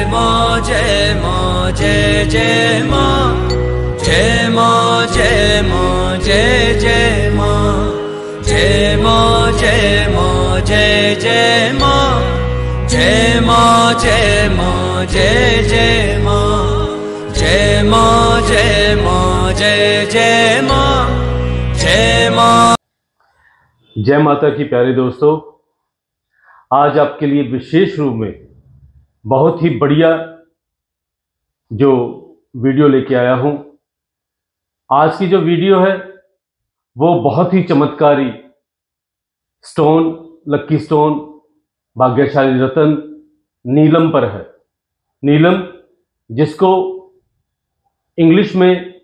माँ जय माँ जय जय माँ जय माँ जय माँ जय जय माँ जय माँ जय माँ जय जय माँ जय माँ जय माँ जय जय माँ जय माँ जय माँ जय जय माँ जय माँ। जय माता की प्यारे दोस्तों, आज आपके लिए विशेष रूप में बहुत ही बढ़िया जो वीडियो लेके आया हूं। आज की जो वीडियो है वो बहुत ही चमत्कारी स्टोन, लक्की स्टोन, भाग्यशाली रतन नीलम पर है। नीलम, जिसको इंग्लिश में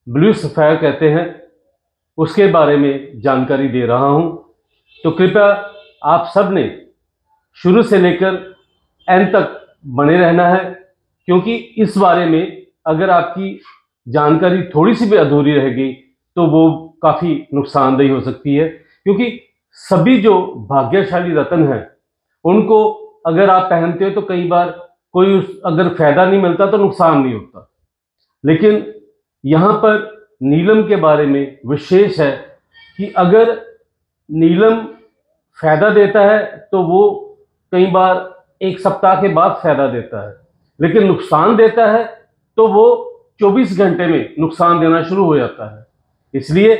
ब्लू सफायर कहते हैं, उसके बारे में जानकारी दे रहा हूं। तो कृपया आप सब ने शुरू से लेकर एंड तक बने रहना है, क्योंकि इस बारे में अगर आपकी जानकारी थोड़ी सी भी अधूरी रहेगी तो वो काफ़ी नुकसानदेह हो सकती है। क्योंकि सभी जो भाग्यशाली रत्न हैं उनको अगर आप पहनते हो तो कई बार कोई अगर फायदा नहीं मिलता तो नुकसान नहीं होता, लेकिन यहाँ पर नीलम के बारे में विशेष है कि अगर नीलम फायदा देता है तो वो कई बार एक सप्ताह के बाद फायदा देता है, लेकिन नुकसान देता है तो वो 24 घंटे में नुकसान देना शुरू हो जाता है। इसलिए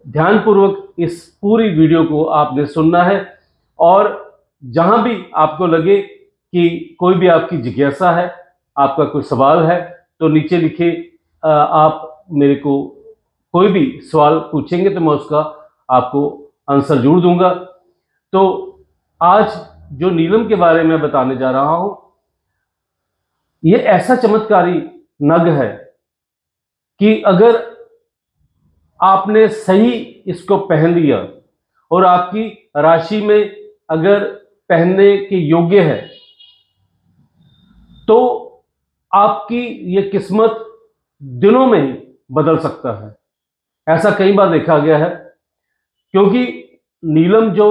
ध्यानपूर्वक इस पूरी वीडियो को आपने सुनना है, और जहां भी आपको लगे कि कोई भी आपकी जिज्ञासा है, आपका कोई सवाल है, तो नीचे लिखे आप मेरे को कोई भी सवाल पूछेंगे तो मैं उसका आपको आंसर जरूर दूंगा। तो आज जो नीलम के बारे में बताने जा रहा हूं, ये ऐसा चमत्कारी नग है कि अगर आपने सही इसको पहन लिया और आपकी राशि में अगर पहनने के योग्य है तो आपकी ये किस्मत दिनों में ही बदल सकता है। ऐसा कई बार देखा गया है, क्योंकि नीलम जो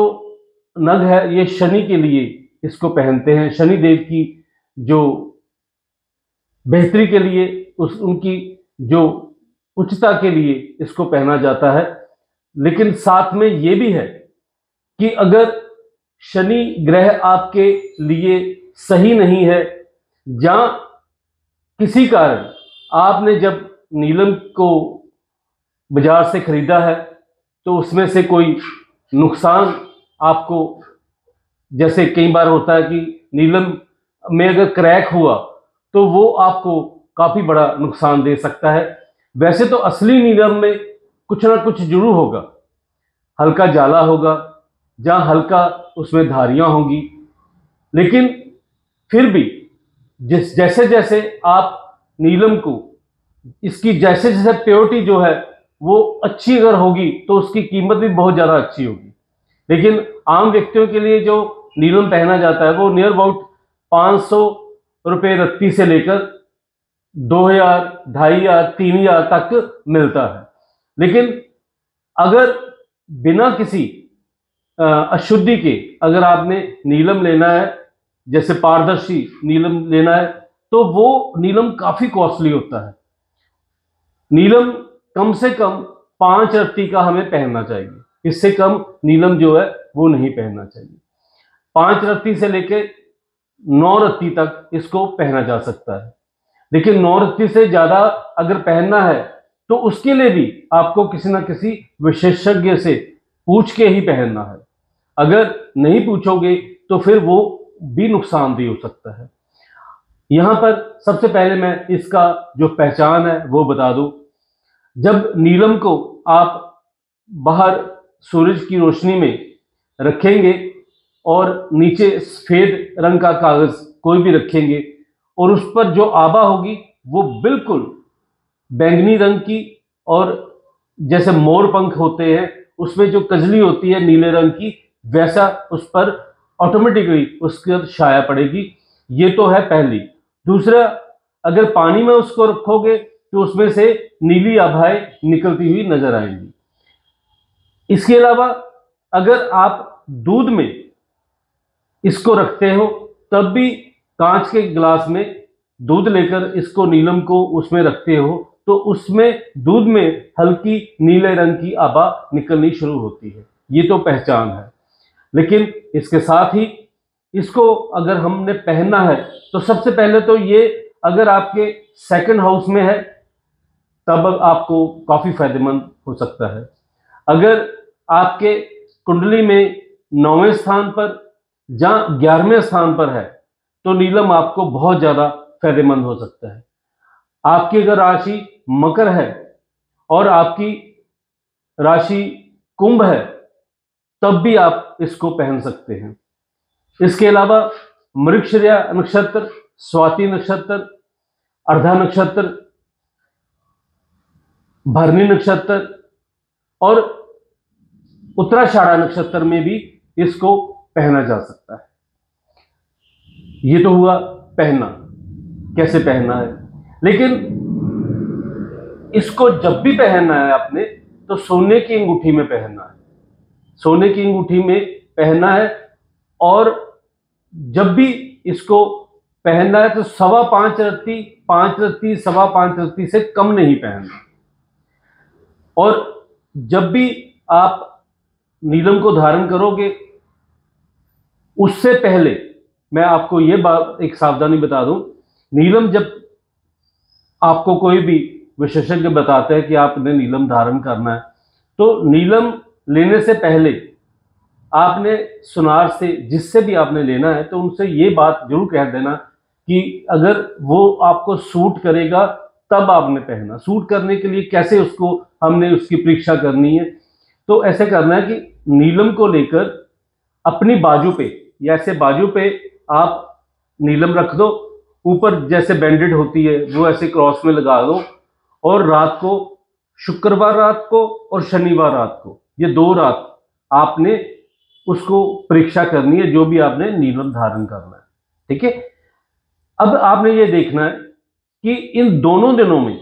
नग है ये शनि के लिए इसको पहनते हैं। शनि देव की जो बेहतरी के लिए, उनकी जो उच्चता के लिए इसको पहना जाता है। लेकिन साथ में ये भी है कि अगर शनि ग्रह आपके लिए सही नहीं है, या किसी कारण आपने जब नीलम को बाजार से खरीदा है तो उसमें से कोई नुकसान आपको, जैसे कई बार होता है कि नीलम में अगर क्रैक हुआ तो वो आपको काफी बड़ा नुकसान दे सकता है। वैसे तो असली नीलम में कुछ ना कुछ जरूर होगा, हल्का जाला होगा, जहां हल्का उसमें धारियां होंगी, लेकिन फिर भी जैसे जैसे आप नीलम को, इसकी जैसे जैसे प्योरिटी जो है वो अच्छी अगर होगी तो उसकी कीमत भी बहुत ज्यादा अच्छी होगी। लेकिन आम व्यक्तियों के लिए जो नीलम पहना जाता है वो नियर अबाउट 500 रुपये रत्ती से लेकर 2000, 2500, 3000 तक मिलता है। लेकिन अगर बिना किसी अशुद्धि के अगर आपने नीलम लेना है, जैसे पारदर्शी नीलम लेना है, तो वो नीलम काफी कॉस्टली होता है। नीलम कम से कम 5 रत्ती का हमें पहनना चाहिए, इससे कम नीलम जो है वो नहीं पहनना चाहिए। 5 रत्ती से लेके 9 रत्ती तक इसको पहना जा सकता है, लेकिन 9 रत्ती से ज्यादा अगर पहनना है तो उसके लिए भी आपको किसी ना किसी विशेषज्ञ से पूछ के ही पहनना है। अगर नहीं पूछोगे तो फिर वो भी नुकसानदेह हो सकता है। यहां पर सबसे पहले मैं इसका जो पहचान है वो बता दूं। जब नीलम को आप बाहर सूरज की रोशनी में रखेंगे और नीचे सफेद रंग का कागज कोई भी रखेंगे और उस पर जो आभा होगी वो बिल्कुल बैंगनी रंग की, और जैसे मोर पंख होते हैं उसमें जो कजली होती है नीले रंग की, वैसा उस पर ऑटोमेटिकली उसकी छाया पड़ेगी। ये तो है पहली। दूसरा, अगर पानी में उसको रखोगे तो उसमें से नीली आभाएं निकलती हुई नजर आएंगी। इसके अलावा अगर आप दूध में इसको रखते हो तब भी कांच के गिलास में दूध लेकर इसको नीलम को उसमें रखते हो तो उसमें दूध में हल्की नीले रंग की आभा निकलनी शुरू होती है। ये तो पहचान है। लेकिन इसके साथ ही इसको अगर हमने पहनना है तो सबसे पहले तो ये अगर आपके सेकंड हाउस में है तब आपको काफी फायदेमंद हो सकता है। अगर आपके कुंडली में 9वें स्थान पर या 11वें स्थान पर है तो नीलम आपको बहुत ज्यादा फायदेमंद हो सकता है। आपकी अगर राशि मकर है और आपकी राशि कुंभ है तब भी आप इसको पहन सकते हैं। इसके अलावा मृगशिरा नक्षत्र, स्वाति नक्षत्र, अर्धा नक्षत्र, भरणी नक्षत्र और उत्तराषाढ़ा नक्षत्र में भी इसको पहना जा सकता है। ये तो हुआ पहनना, कैसे पहनना है। लेकिन इसको जब भी पहनना है आपने तो सोने की अंगूठी में पहनना है, सोने की अंगूठी में पहनना है। और जब भी इसको पहनना है तो 5.25 रत्ती, 5 रत्ती, 5.25 रत्ती से कम नहीं पहनना। और जब भी आप नीलम को धारण करोगे उससे पहले मैं आपको ये बात एक सावधानी बता दूं, नीलम जब आपको कोई भी विशेषज्ञ बताता है कि आपने नीलम धारण करना है तो नीलम लेने से पहले आपने सुनार से जिससे भी आपने लेना है तो उनसे ये बात जरूर कह देना कि अगर वो आपको सूट करेगा तब आपने पहना। सूट करने के लिए कैसे उसको हमने उसकी परीक्षा करनी है, तो ऐसे करना है कि नीलम को लेकर अपनी बाजू पे या ऐसे बाजू पे आप नीलम रख दो, ऊपर जैसे बैंडेड होती है वो ऐसे क्रॉस में लगा दो और रात को, शुक्रवार रात को और शनिवार रात को, ये 2 रात आपने उसको परीक्षा करनी है जो भी आपने नीलम धारण करना है। ठीक है। अब आपने ये देखना है कि इन दोनों दिनों में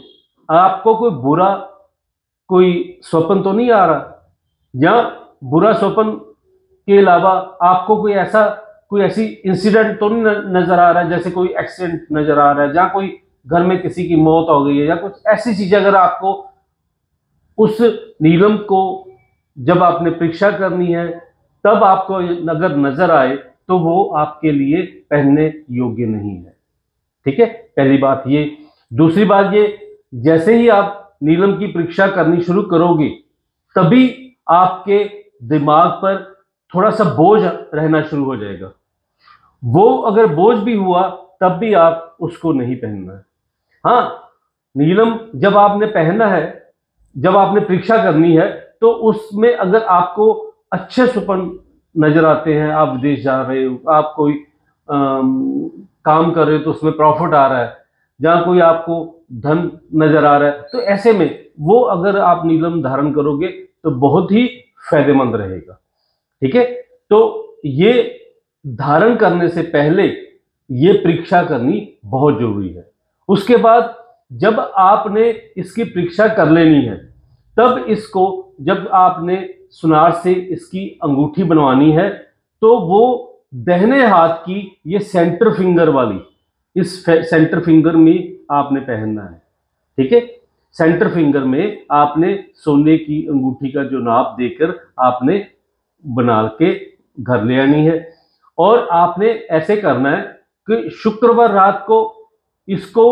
आपको कोई बुरा कोई स्वप्न तो नहीं आ रहा, या बुरा स्वप्न के अलावा आपको कोई ऐसी इंसिडेंट तो नहीं नजर आ रहा है, जैसे कोई एक्सीडेंट नजर आ रहा है, जहां कोई घर में किसी की मौत हो गई है या कुछ ऐसी चीजें अगर आपको उस नीलम को जब आपने परीक्षा करनी है तब आपको अगर नजर आए तो वो आपके लिए पहनने योग्य नहीं है। ठीक है, पहली बात ये। दूसरी बात ये, जैसे ही आप नीलम की परीक्षा करनी शुरू करोगे तभी आपके दिमाग पर थोड़ा सा बोझ रहना शुरू हो जाएगा। वो अगर बोझ भी हुआ तब भी आप उसको नहीं पहनना है। हाँ, नीलम जब आपने पहनना है, जब आपने परीक्षा करनी है तो उसमें अगर आपको अच्छे स्वप्न नजर आते हैं, आप विदेश जा रहे हो, आप कोई काम कर रहे हो तो उसमें प्रॉफिट आ रहा है, जहां कोई आपको धन नजर आ रहा है, तो ऐसे में वो अगर आप नीलम धारण करोगे तो बहुत ही फायदेमंद रहेगा। ठीक है, तो ये धारण करने से पहले ये परीक्षा करनी बहुत जरूरी है। उसके बाद जब आपने इसकी परीक्षा कर लेनी है तब इसको, जब आपने सुनार से इसकी अंगूठी बनवानी है तो वो दाहिने हाथ की ये सेंटर फिंगर वाली, इस सेंटर फिंगर में आपने पहनना है। ठीक है, सेंटर फिंगर में आपने सोने की अंगूठी का जो नाप देकर आपने बना के घर ले आनी है। और आपने ऐसे करना है कि शुक्रवार रात को इसको,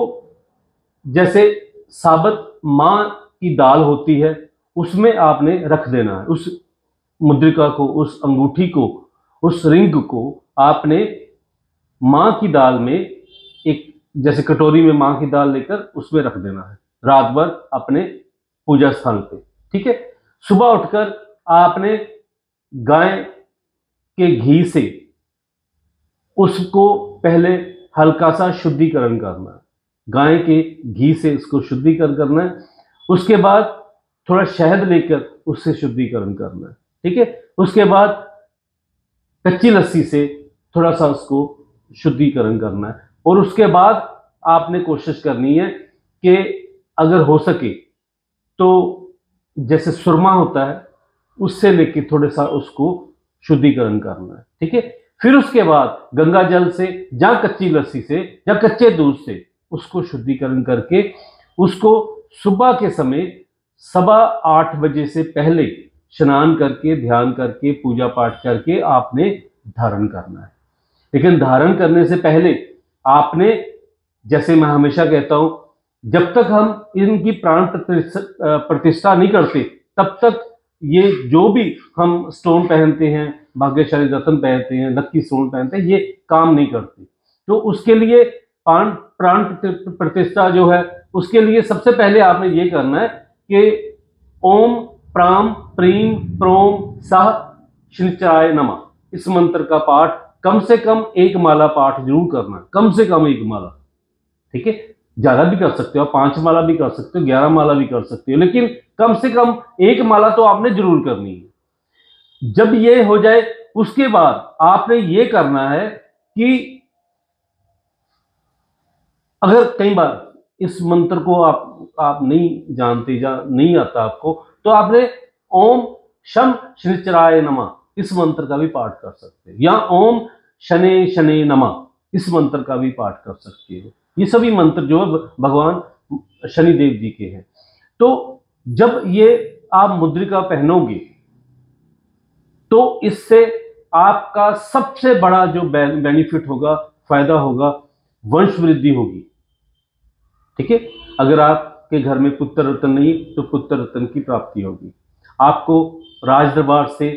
जैसे साबुत मां की दाल होती है उसमें आपने रख देना है, उस मुद्रिका को, उस अंगूठी को, उस रिंग को आपने मां की दाल में, एक जैसे कटोरी में मां की दाल लेकर उसमें रख देना है रात भर अपने पूजा स्थान पे। ठीक है, सुबह उठकर आपने गाय के घी से उसको पहले हल्का सा शुद्धिकरण करना है, गाय के घी से इसको शुद्धिकरण करना है। उसके बाद थोड़ा शहद लेकर उससे शुद्धिकरण करना है। ठीक है, उसके बाद कच्ची लस्सी से थोड़ा सा उसको शुद्धिकरण करना है। और उसके बाद आपने कोशिश करनी है कि अगर हो सके तो जैसे सुरमा होता है उससे लेके थोड़ा सा उसको शुद्धिकरण करना है। ठीक है, फिर उसके बाद गंगा जल से या कच्ची लस्सी से या कच्चे दूध से उसको शुद्धिकरण करके उसको सुबह के समय 7:15 बजे से पहले स्नान करके, ध्यान करके, पूजा पाठ करके आपने धारण करना है। लेकिन धारण करने से पहले आपने, जैसे मैं हमेशा कहता हूं, जब तक हम इनकी प्राण प्रतिष्ठा नहीं करते तब तक ये जो भी हम स्टोन पहनते हैं, भाग्यशाली रत्न पहनते हैं, लक्की स्टोन पहनते हैं, ये काम नहीं करते। तो उसके लिए प्राण प्रतिष्ठा जो है, उसके लिए सबसे पहले आपने ये करना है कि ओम प्राम प्रीम प्रोम सह शनिचराय नमः, इस मंत्र का पाठ कम से कम 1 माला पाठ जरूर करना है, कम से कम 1 माला। ठीक है, ज्यादा भी कर सकते हो, 5 माला भी कर सकते हो, 11 माला भी कर सकते हो, लेकिन कम से कम 1 माला तो आपने जरूर करनी है। जब ये हो जाए उसके बाद आपने ये करना है कि अगर कई बार इस मंत्र को आप नहीं जानते या नहीं आता आपको, तो आपने ओम शम शनिचराय नमः इस मंत्र का भी पाठ कर सकते हैं, या ओम शने शने नमः इस मंत्र का भी पाठ कर सकते हो। ये सभी मंत्र जो है भगवान शनिदेव जी के हैं। तो जब ये आप मुद्रिका पहनोगे तो इससे आपका सबसे बड़ा जो बेनिफिट होगा, फायदा होगा, वंश वृद्धि होगी। ठीक है, अगर आपके घर में पुत्र रत्न नहीं तो पुत्र रत्न की प्राप्ति होगी, आपको राज दरबार से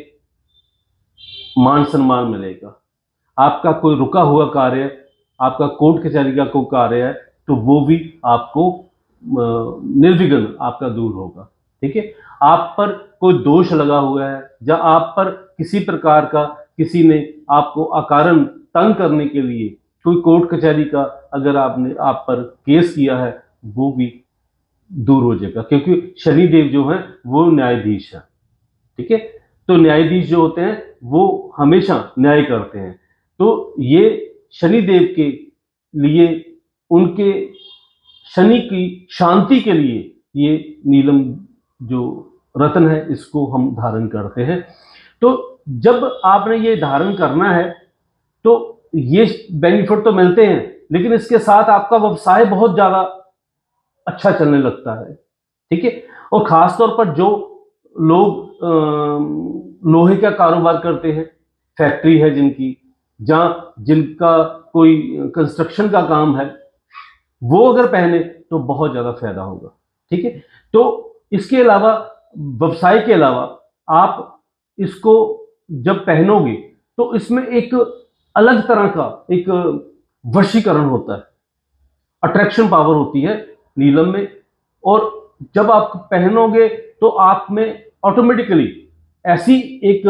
मान सम्मान मिलेगा, आपका कोई रुका हुआ कार्य, आपका कोर्ट कचहरी का कोई कार्य है तो वो भी आपको निर्विघ्न आपका दूर होगा। ठीक है, आप पर कोई दोष लगा हुआ है या आप पर किसी प्रकार का किसी ने आपको अकारण तंग करने के लिए कोई कोर्ट कचहरी का अगर आपने आप पर केस किया है, वो भी दूर हो जाएगा, क्योंकि शनिदेव जो है वो न्यायाधीश है। ठीक है, तो न्यायाधीश जो होते हैं वो हमेशा न्याय करते हैं। तो ये शनिदेव के लिए, उनके शनि की शांति के लिए ये नीलम जो रत्न है इसको हम धारण करते हैं। तो जब आपने ये धारण करना है तो ये बेनिफिट तो मिलते हैं, लेकिन इसके साथ आपका व्यवसाय बहुत ज्यादा अच्छा चलने लगता है। ठीक है, और खास तौर पर जो लोग लोहे का कारोबार करते हैं, फैक्ट्री है जिनकी, जहाँ जिनका कोई कंस्ट्रक्शन का काम है, वो अगर पहने तो बहुत ज्यादा फायदा होगा। ठीक है, तो इसके अलावा, व्यवसाय के अलावा, आप इसको जब पहनोगे तो इसमें एक अलग तरह का एक वशीकरण होता है, अट्रैक्शन पावर होती है नीलम में, और जब आप पहनोगे तो आप में ऑटोमेटिकली ऐसी एक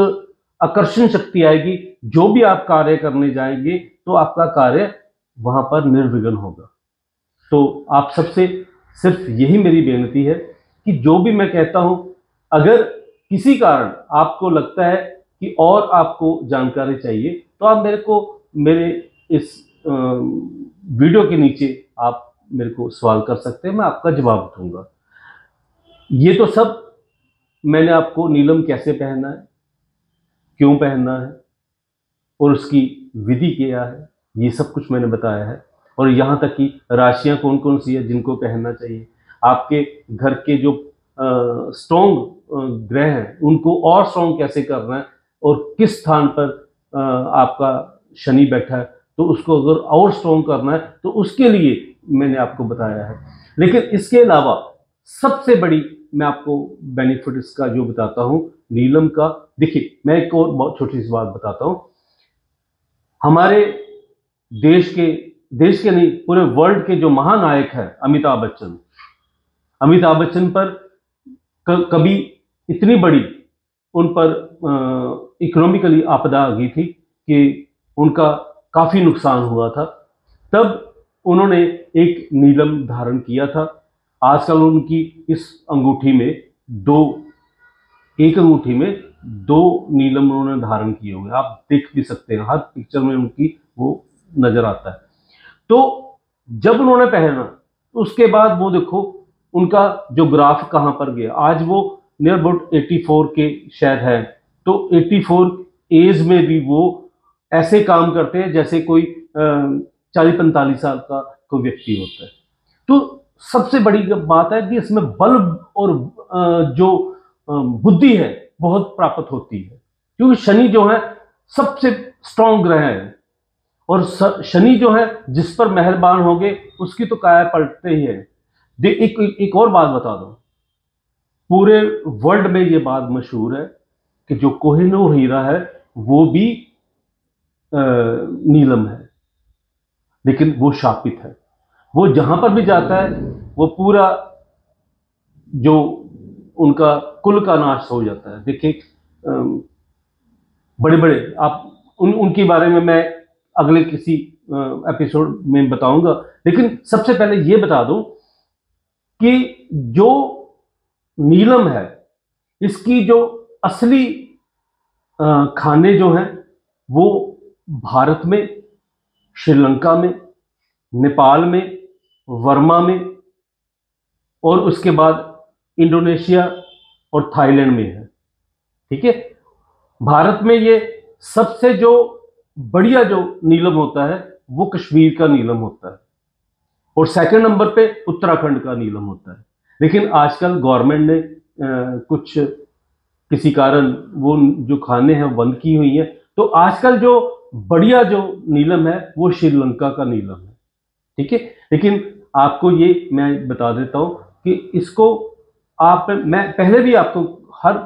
आकर्षण शक्ति आएगी, जो भी आप कार्य करने जाएंगे तो आपका कार्य वहां पर निर्विघ्न होगा। तो आप सबसे सिर्फ यही मेरी बेनती है कि जो भी मैं कहता हूं, अगर किसी कारण आपको लगता है कि और आपको जानकारी चाहिए तो आप मेरे इस वीडियो के नीचे आप मेरे को सवाल कर सकते हैं, मैं आपका जवाब दूंगा। ये तो सब मैंने आपको नीलम कैसे पहनना है, क्यों पहनना है और उसकी विधि क्या है, ये सब कुछ मैंने बताया है। और यहाँ तक कि राशियाँ कौन कौन सी है जिनको पहनना चाहिए, आपके घर के जो स्ट्रॉन्ग ग्रह हैं उनको और स्ट्रॉन्ग कैसे करना है, और किस स्थान पर आपका शनि बैठा है तो उसको अगर और स्ट्रॉन्ग करना है तो उसके लिए मैंने आपको बताया है। लेकिन इसके अलावा सबसे बड़ी मैं आपको बेनिफिट इसका जो बताता हूं नीलम का, देखिए मैं एक और बहुत छोटी सी बात बताता हूं। हमारे देश के नहीं, पूरे वर्ल्ड के जो महानायक है अमिताभ बच्चन पर कभी इतनी बड़ी उन पर इकोनॉमिकली आपदा आ गई थी कि उनका काफी नुकसान हुआ था, तब उन्होंने एक नीलम धारण किया था। आजकल उनकी इस अंगूठी में एक अंगूठी में 2 नीलम उन्होंने धारण किए हुए, आप देख भी सकते हैं, हर पिक्चर में उनकी वो नजर आता है। तो जब उन्होंने पहना उसके बाद वो देखो उनका जो ग्राफ कहां पर गया, आज वो नियर अबाउट 84 के शायद है, तो 84 एज में भी वो ऐसे काम करते हैं जैसे कोई 40-45 साल का कोई व्यक्ति होता है। तो सबसे बड़ी बात है कि इसमें बल और जो बुद्धि है बहुत प्राप्त होती है, क्योंकि शनि जो है सबसे स्ट्रांग ग्रह है, और शनि जो है जिस पर मेहरबान होंगे उसकी तो काया पलटते ही है। एक और बात बता दो, पूरे वर्ल्ड में ये बात मशहूर है कि जो कोहिनूर हीरा है वो भी नीलम है, लेकिन वो शापित है। वो जहां पर भी जाता है वो पूरा जो उनका कुल का नाश हो जाता है। देखिए बड़े बड़े आप उनके बारे में मैं अगले किसी एपिसोड में बताऊंगा, लेकिन सबसे पहले ये बता दूं कि जो नीलम है इसकी जो असली खाने जो हैं वो भारत में, श्रीलंका में, नेपाल में, वर्मा में, और उसके बाद इंडोनेशिया और थाईलैंड में है। ठीक है, भारत में ये सबसे जो बढ़िया जो नीलम होता है वो कश्मीर का नीलम होता है, और सेकंड नंबर पे उत्तराखंड का नीलम होता है। लेकिन आजकल गवर्नमेंट ने कुछ किसी कारण वो जो खाने हैं बंद की हुई है, तो आजकल जो बढ़िया जो नीलम है वो श्रीलंका का नीलम है। ठीक है, लेकिन आपको ये मैं बता देता हूं कि इसको मैं पहले भी आपको हर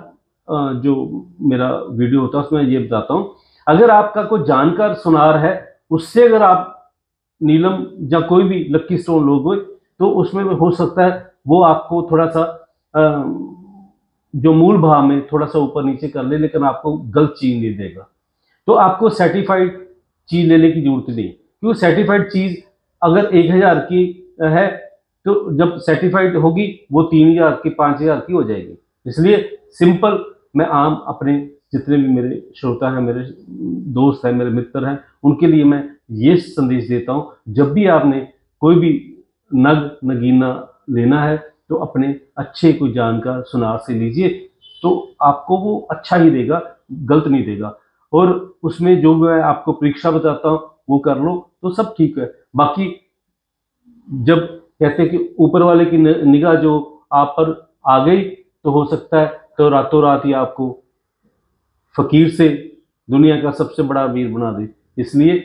जो मेरा वीडियो होता है उसमें ये बताता हूं, अगर आपका कोई जानकार सुनार है उससे अगर आप नीलम या कोई भी लक्की स्टोन लोगे तो उसमें हो सकता है वो आपको थोड़ा सा जो मूल भाव में थोड़ा सा ऊपर नीचे कर ले, लेकिन आपको गलत चीज नहीं देगा। तो आपको सर्टिफाइड चीज लेने की जरूरत नहीं, क्योंकि सर्टिफाइड चीज अगर 1000 की है तो जब सर्टिफाइड होगी वो 3000 की 5000 की हो जाएगी। इसलिए सिंपल मैं आम अपने जितने भी मेरे श्रोता हैं, मेरे दोस्त हैं, मेरे मित्र हैं, उनके लिए मैं ये संदेश देता हूं, जब भी आपने कोई भी नगीना लेना है तो अपने अच्छे कोई जानकार सुनार से लीजिए, तो आपको वो अच्छा ही देगा, गलत नहीं देगा। और उसमें जो मैं आपको परीक्षा बताता हूँ वो कर लो तो सब ठीक है। बाकी जब कहते हैं कि ऊपर वाले की निगाह जो आप पर आ गई तो हो सकता है तो रातों रात ही आपको फकीर से दुनिया का सबसे बड़ा वीर बना दे। इसलिए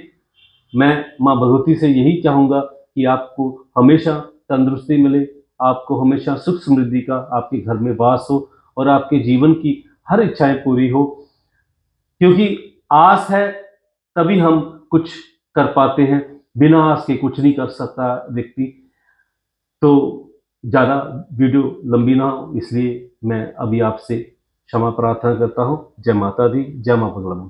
मैं माँ भगवती से यही चाहूँगा कि आपको हमेशा तंदुरुस्ती मिले, आपको हमेशा सुख समृद्धि का आपके घर में वास हो, और आपके जीवन की हर इच्छाएं पूरी हो, क्योंकि आस है तभी हम कुछ कर पाते हैं, बिना आस के कुछ नहीं कर सकता व्यक्ति। तो ज़्यादा वीडियो लंबी ना हो इसलिए मैं अभी आपसे क्षमा प्रार्थना करता हूँ। जय माता दी, जय माँ बगला।